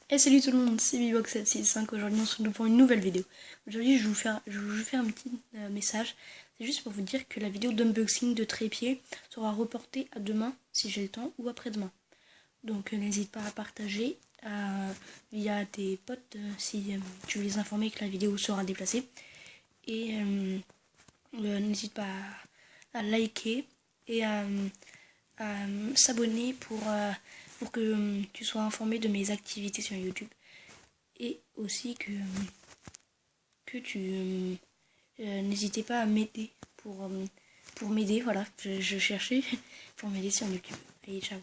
Et salut tout le monde, c'est Bibox765. Aujourd'hui on se retrouve pour une nouvelle vidéo. Aujourd'hui je vais vous faire un petit message. C'est juste pour vous dire que la vidéo d'unboxing de trépied sera reportée à demain si j'ai le temps ou après-demain. Donc n'hésite pas à partager via tes potes si tu veux les informer que la vidéo sera déplacée. Et n'hésite pas à liker et à s'abonner pour que tu sois informé de mes activités sur YouTube. Et aussi que tu n'hésitez pas à m'aider pour m'aider, voilà, je cherchais pour m'aider sur YouTube. Allez, ciao.